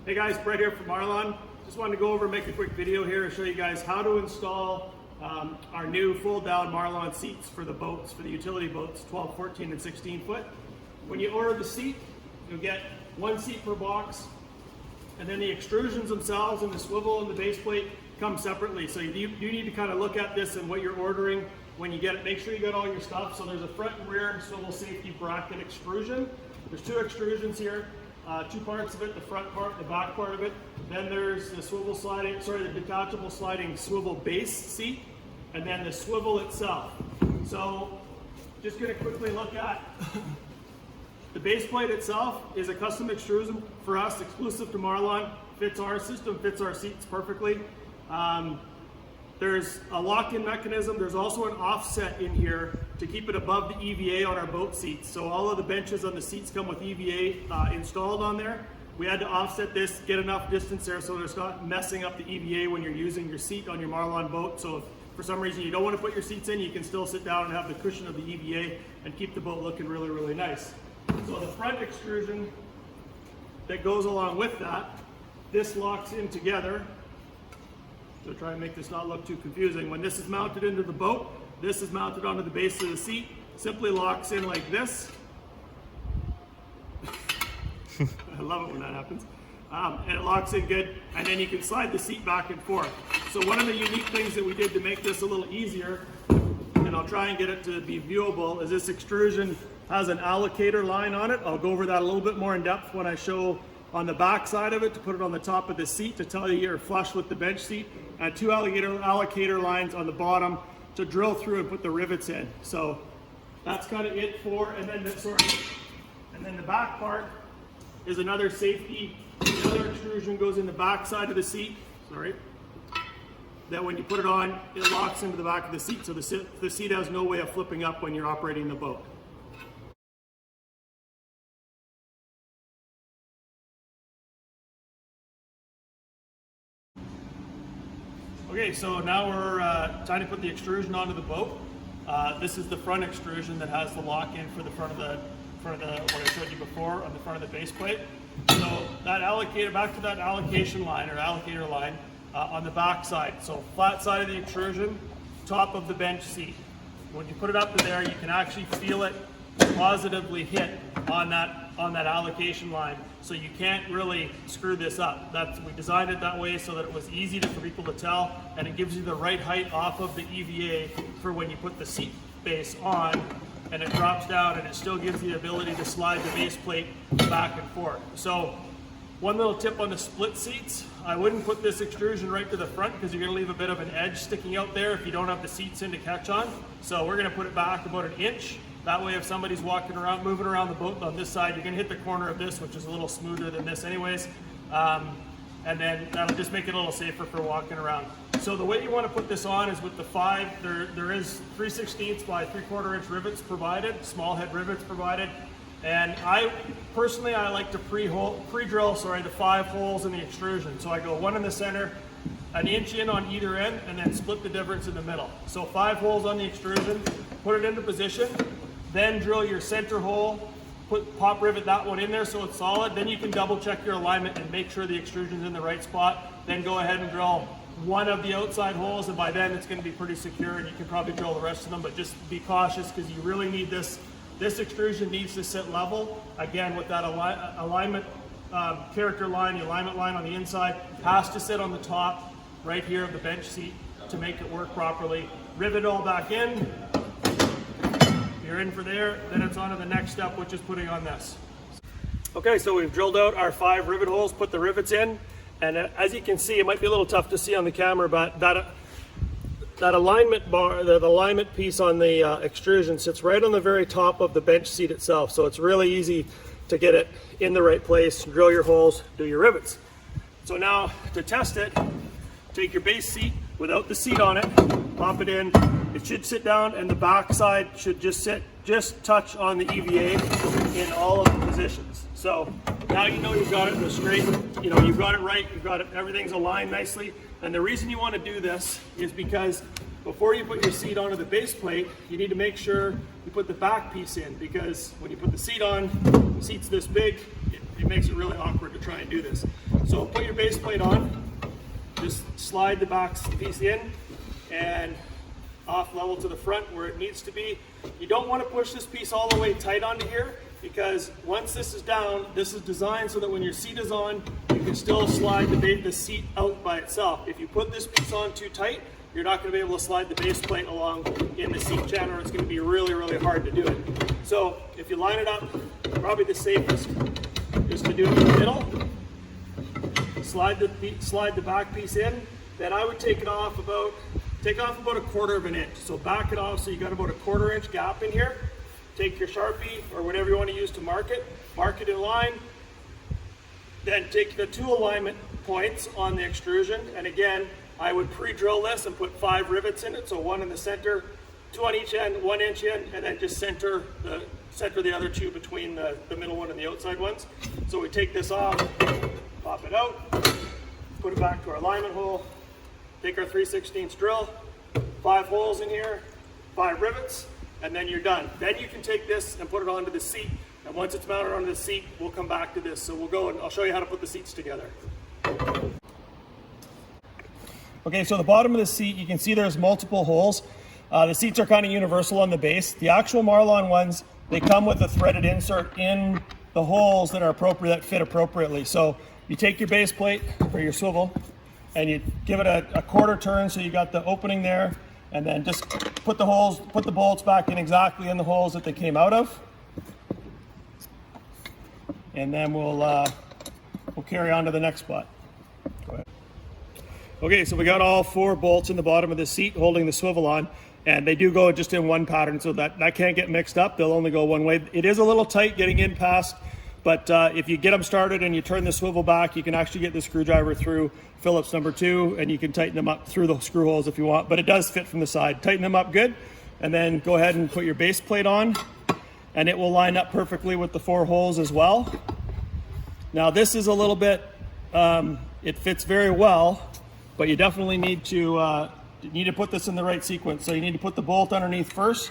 Hey guys, Brett here from Marlon. Just wanted to go over and make a quick video here and show you guys how to install our new fold down Marlon seats for the boats, for the utility boats, 12, 14, and 16 foot. When you order the seat, you'll get one seat per box, and then the extrusions themselves and the swivel and the base plate come separately. So you need to kind of look at this and what you're ordering when you get it. Make sure you got all your stuff. So there's a front and rear swivel safety bracket extrusion. There's two extrusions here. Two parts of it, the front part, the back part of it. Then there's the the detachable sliding swivel base seat, and then the swivel itself. So just gonna quickly look at the base plate itself is a custom extrusion for us, exclusive to Marlon. Fits our system, fits our seats perfectly. There's a lock-in mechanism. There's also an offset in here to keep it above the EVA on our boat seats. So all of the benches on the seats come with EVA installed on there. We had to offset this, get enough distance there so it's not messing up the EVA when you're using your seat on your Marlon boat. So if for some reason you don't want to put your seats in, you can still sit down and have the cushion of the EVA and keep the boat looking really, really nice. So the front extrusion that goes along with that, this locks in together. So try and make this not look too confusing. When this is mounted into the boat, this is mounted onto the base of the seat, simply locks in like this. I love it when that happens. And it locks in good, and then you can slide the seat back and forth. So one of the unique things that we did to make this a little easier, and I'll try and get it to be viewable, is this extrusion has an allocator line on it. I'll go over that a little bit more in depth when I show on the back side of it, to put it on the top of the seat to tell you you're flush with the bench seat, and two allocator lines on the bottom to drill through and put the rivets in. So that's kind of it for, and then the back part is another safety. Another extrusion goes in the back side of the seat, that when you put it on, it locks into the back of the seat, so the seat has no way of flipping up when you're operating the boat. Okay, so now we're trying to put the extrusion onto the boat. This is the front extrusion that has the lock-in for the front of the what I showed you before on the front of the base plate. So that allocator, back to that allocation line or allocator line on the back side. So flat side of the extrusion, top of the bench seat. When you put it up to there, you can actually feel it positively hit on that allocation line. So you can't really screw this up. We designed it that way so that it was easy for people to tell, and it gives you the right height off of the EVA for when you put the seat base on, and it drops down, and it still gives you the ability to slide the base plate back and forth. So one little tip on the split seats, I wouldn't put this extrusion right to the front because you're gonna leave a bit of an edge sticking out there if you don't have the seats in to catch on. So we're gonna put it back about an inch. That way if somebody's walking around, moving around the boat on this side, you're gonna hit the corner of this, which is a little smoother than this anyways. And then that'll just make it a little safer for walking around. So the way you want to put this on is with the there is 3/16 by 3/4 inch rivets provided, small head rivets provided. And I personally like to pre-drill the 5 holes in the extrusion. So I go one in the center, an inch in on either end, and then split the difference in the middle. So 5 holes on the extrusion, put it into position, then drill your center hole, pop rivet that one in there so it's solid. Then you can double check your alignment and make sure the extrusion's in the right spot. Then go ahead and drill one of the outside holes, and by then it's going to be pretty secure, and you can probably drill the rest of them, but just be cautious because you really need this extrusion needs to sit level. Again, with that alignment character line, the alignment line on the inside has to sit on the top right here of the bench seat to make it work properly. Rivet all back in. You're in for there, then it's on to the next step, which is putting on this. Okay, so we've drilled out our 5 rivet holes, put the rivets in, and as you can see, it might be a little tough to see on the camera, but that alignment bar, the alignment piece on the extrusion sits right on the very top of the bench seat itself, so it's really easy to get it in the right place, drill your holes, do your rivets. So now, to test it, take your base seat without the seat on it, pop it in. It should sit down, and the back side should just touch on the EVA in all of the positions. So now you know you've got it in the straight, you've got it right, everything's aligned nicely. And the reason you want to do this is because before you put your seat onto the base plate, you need to make sure you put the back piece in, because when you put the seat on, the seat's this big, it makes it really awkward to try and do this. So put your base plate on, just slide the box piece in and off level to the front where it needs to be. You don't want to push this piece all the way tight onto here, because once this is down, this is designed so that when your seat is on, you can still slide the seat out by itself. If you put this piece on too tight, you're not going to be able to slide the base plate along in the seat channel. It's going to be really, really hard to do it. So if you line it up, probably the safest is to do it in the middle. Slide the back piece in. Then I would take off about a 1/4 of an inch. So back it off so you got about a 1/4 inch gap in here. Take your Sharpie or whatever you want to use to mark it in line. Then take the 2 alignment points on the extrusion, and again, I would pre-drill this and put 5 rivets in it, so 1 in the center, 2 on each end, 1 inch in, and then just center the other 2 between the middle one and the outside ones. So we take this off, pop it out, put it back to our alignment hole, take our 3/16 drill, 5 holes in here, 5 rivets, and then you're done. Then you can take this and put it onto the seat, and once it's mounted onto the seat, we'll come back to this. So we'll go and I'll show you how to put the seats together. Okay, so the bottom of the seat, you can see there's multiple holes. The seats are kind of universal on the base. The actual Marlon ones, they come with a threaded insert in the holes that are appropriate, that fit appropriately. So you take your base plate or your swivel and you give it a 1/4 turn so you got the opening there, and then just put the bolts back in exactly in the holes that they came out of. And then we'll carry on to the next spot. Go ahead. Okay, so we got all 4 bolts in the bottom of the seat holding the swivel on, and they do go just in one pattern, so that can't get mixed up. They'll only go one way. It is a little tight getting in past, but if you get them started and you turn the swivel back, you can actually get the screwdriver through Phillips number 2, and you can tighten them up through the screw holes if you want, but it does fit from the side. Tighten them up good, and then go ahead and put your base plate on, and it will line up perfectly with the 4 holes as well. Now this is a little bit, it fits very well, but you definitely need to put this in the right sequence. So you need to put the bolt underneath first,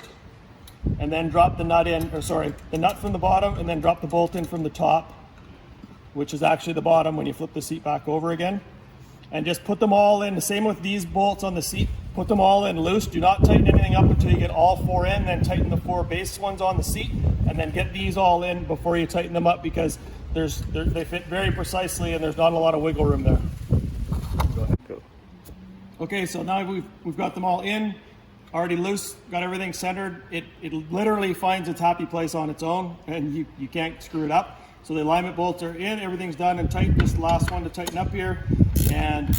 and then drop the nut in, the nut from the bottom, and then drop the bolt in from the top, which is actually the bottom when you flip the seat back over again. And just put them all in. The same with these bolts on the seat. Put them all in loose. Do not tighten anything up until you get all 4 in, then tighten the 4 base ones on the seat, and then get these all in before you tighten them up, because they fit very precisely and there's not a lot of wiggle room there. Go ahead. Go. Okay, so now we've got them all in, already loose, got everything centered. It literally finds its happy place on its own, and you can't screw it up. So the alignment bolts are in, everything's done and tight. Just the last one to tighten up here, and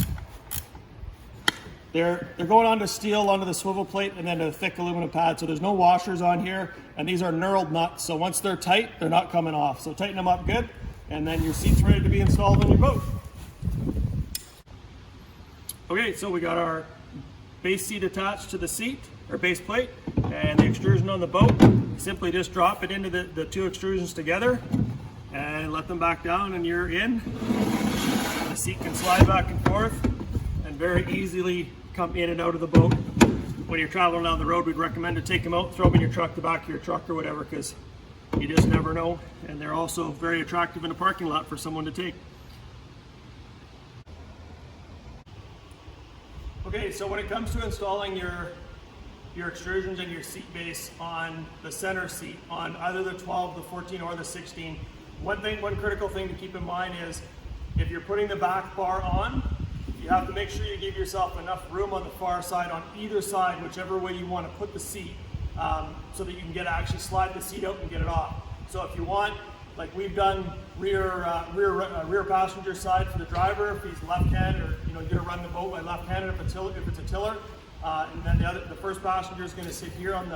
they're going onto steel, onto the swivel plate, and then to the thick aluminum pad. So there's no washers on here, and these are knurled nuts. So once they're tight, they're not coming off. So tighten them up good, and then your seat's ready to be installed on your boat. Okay, so we got our base seat attached to the seat, or base plate, and the extrusion on the boat. Simply just drop it into the 2 extrusions together and let them back down, and you're in. The seat can slide back and forth and very easily come in and out of the boat. When you're traveling down the road, we'd recommend to take them out, throw them in your truck, the back of your truck or whatever, because you just never know. And they're also very attractive in a parking lot for someone to take. Okay, so when it comes to installing your extrusions and your seat base on the center seat, on either the 12, the 14, or the 16, one critical thing to keep in mind is if you're putting the back bar on, you have to make sure you give yourself enough room on the far side, on either side, whichever way you want to put the seat, so that you can actually slide the seat out and get it off. So if you want, like we've done, rear passenger side for the driver, if he's left-handed, or you're going to run the boat by left-handed if it's a tiller, and then the first passenger is going to sit here on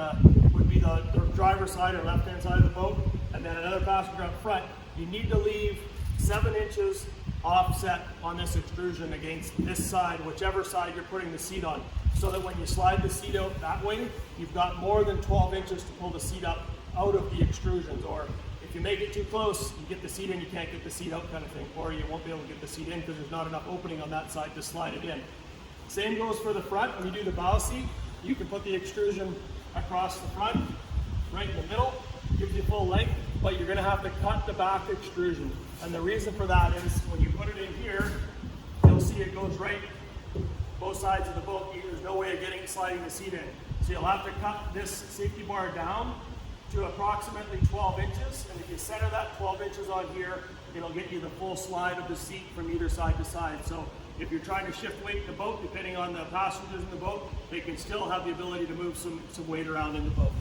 would be the driver's side or left-hand side of the boat, and then another passenger up front. You need to leave 7 inches offset on this extrusion against this side, whichever side you're putting the seat on, so that when you slide the seat out that way, you've got more than 12 inches to pull the seat up out of the extrusions. Or if you make it too close, you get the seat in, you can't get the seat out kind of thing, or you won't be able to get the seat in because there's not enough opening on that side to slide it in. Same goes for the front. When you do the bow seat, you can put the extrusion across the front, right in the middle, gives you full length, but you're gonna have to cut the back extrusion. And the reason for that is when you put it in here, you'll see it goes right both sides of the boat. There's no way of sliding the seat in. So you'll have to cut this safety bar down to approximately 12 inches. And if you center that 12 inches on here, it'll get you the full slide of the seat from either side to side. So if you're trying to shift weight in the boat, depending on the passengers in the boat, they can still have the ability to move some weight around in the boat.